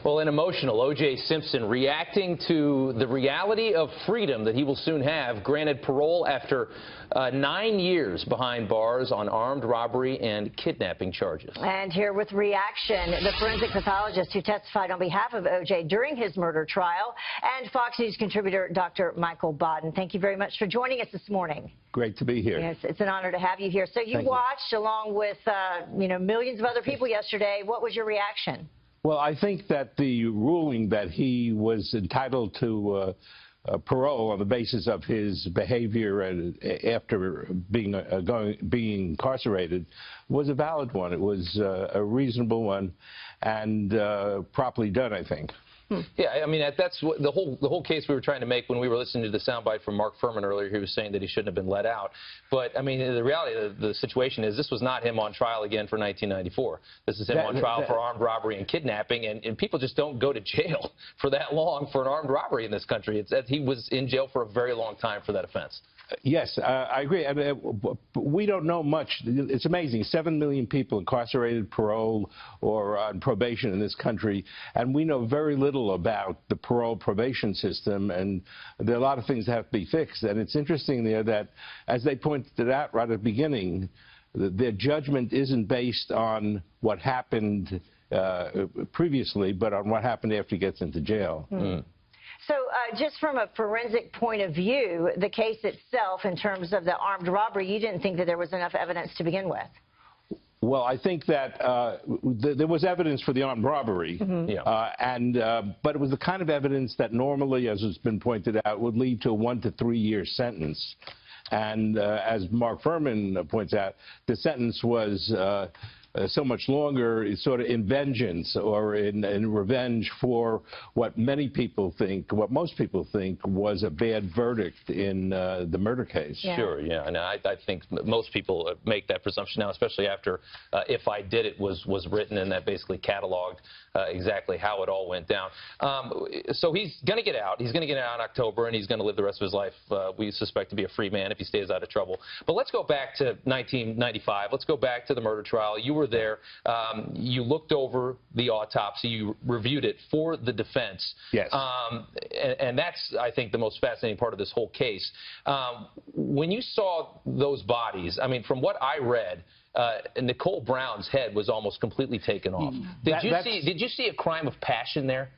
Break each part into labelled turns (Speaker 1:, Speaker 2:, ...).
Speaker 1: Well, an emotional OJ Simpson reacting to the reality of freedom that he will soon have, granted parole after 9 years behind bars on armed robbery and kidnapping charges.
Speaker 2: And here with reaction, the forensic pathologist who testified on behalf of OJ during his murder trial, and Fox News contributor Dr. Michael Baden. Thank you very much for joining us this morning.
Speaker 3: Great to be here.
Speaker 2: Yes, it's an honor to have you here. So you watched along with millions of other people yesterday. What was your reaction?
Speaker 3: Well, I think that the ruling that he was entitled to parole on the basis of his behavior after being incarcerated was a valid one. It was a reasonable one and properly done, I think.
Speaker 1: Yeah, I mean, that's what the whole case we were trying to make when we were listening to the soundbite from Mark Furman earlier. He was saying that he shouldn't have been let out. But, I mean, the reality of the situation is this was not him on trial again for 1994. This is him on trial for armed robbery and kidnapping, and people just don't go to jail for that long for an armed robbery in this country. It's that he was in jail for a very long time for that offense.
Speaker 3: Yes, I agree. We don't know much. It's amazing. 7 million people incarcerated, parole, or on probation in this country, and we know very little about the parole probation system, and there are a lot of things that have to be fixed. And it's interesting there that, as they pointed out right at the beginning, their judgment isn't based on what happened previously, but on what happened after he gets into jail.
Speaker 2: So just from a forensic point of view, the case itself, in terms of the armed robbery, you didn't think that there was enough evidence to begin with?
Speaker 3: Well, I think that there was evidence for the armed robbery, but it was the kind of evidence that normally, as has been pointed out, would lead to a 1 to 3 year sentence. And as Mark Furman points out, the sentence was so much longer, sort of in vengeance or in revenge for what many people think, what most people think was a bad verdict in the murder case.
Speaker 2: Yeah.
Speaker 1: Sure, yeah, and I think most people make that presumption now, especially after If I Did It was written, and that basically cataloged exactly how it all went down. So he's going to get out. He's going to get out in October, and he's going to live the rest of his life, we suspect, to be a free man if he stays out of trouble. But let's go back to 1995. Let's go back to the murder trial. You were there. You looked over the autopsy. You reviewed it for the defense.
Speaker 3: Yes.
Speaker 1: And that's, I think, the most fascinating part of this whole case. When you saw those bodies, I mean, from what I read, Nicole Brown's head was almost completely taken off. Did you see a crime of passion there?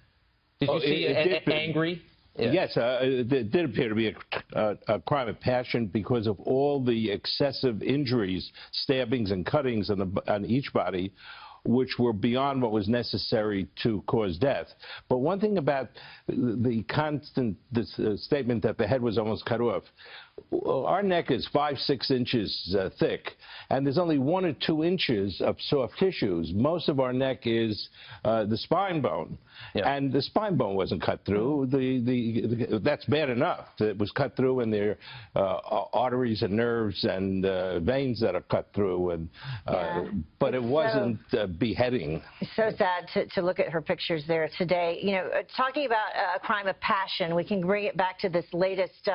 Speaker 1: Did you see angry? Yeah.
Speaker 3: Yes, it did appear to be a crime of passion because of all the excessive injuries, stabbings and cuttings on each body, which were beyond what was necessary to cause death. But one thing about the constant statement that the head was almost cut off, our neck is 5–6 inches thick, and there's only 1 or 2 inches of soft tissues. Most of our neck is the spine bone, and the spine bone wasn't cut through. That's bad enough. It was cut through, and there are arteries and nerves and veins that are cut through, and but it wasn't beheading.
Speaker 2: It's so sad to look at her pictures there today. You know, talking about a crime of passion, we can bring it back to this latest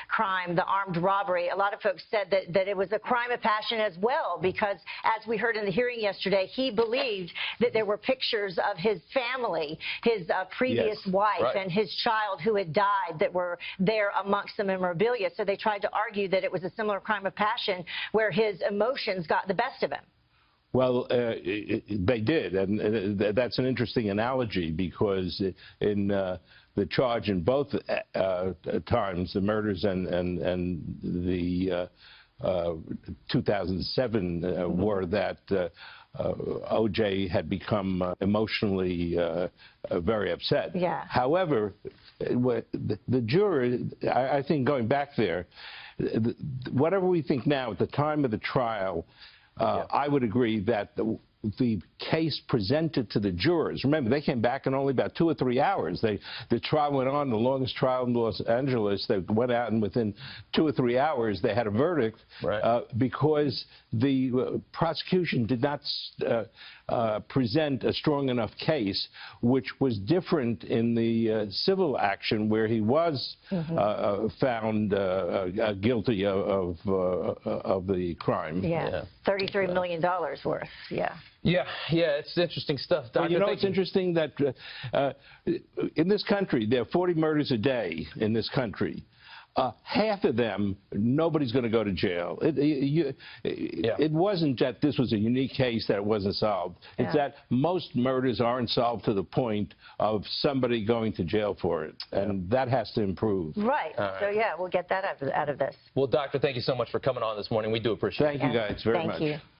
Speaker 2: crime, the armed robbery. A lot of folks said that it was a crime of passion as well, because as we heard in the hearing yesterday, he believed that there were pictures of his family, his previous wife and his child who had died that were there amongst the memorabilia. So they tried to argue that it was a similar crime of passion where his emotions got the best of him.
Speaker 3: Well, they did, and that's an interesting analogy, because in the charge in both times, the murders and the 2007 were that OJ had become emotionally very upset.
Speaker 2: Yeah.
Speaker 3: However, the juror, I think, going back there, whatever we think now, at the time of the trial, I would agree that the case presented to the jurors, remember, they came back in only about 2 or 3 hours. The trial went on, the longest trial in Los Angeles. They went out, and within 2 or 3 hours, they had a verdict because the prosecution did not present a strong enough case, which was different in the civil action, where he was found guilty of the crime.
Speaker 2: $33 million worth.
Speaker 1: Yeah, it's interesting stuff, Doctor.
Speaker 3: Well, you know, it's interesting that in this country, there are 40 murders a day in this country. Half of them, nobody's going to go to jail. It wasn't that this was a unique case that it wasn't solved.
Speaker 2: Yeah.
Speaker 3: It's that most murders aren't solved to the point of somebody going to jail for it, and that has to improve.
Speaker 2: Right. So, yeah, we'll get that out of this.
Speaker 1: Well, Doctor, thank you so much for coming on this morning. We do appreciate it.
Speaker 3: Thank you guys very much.
Speaker 2: Thank you.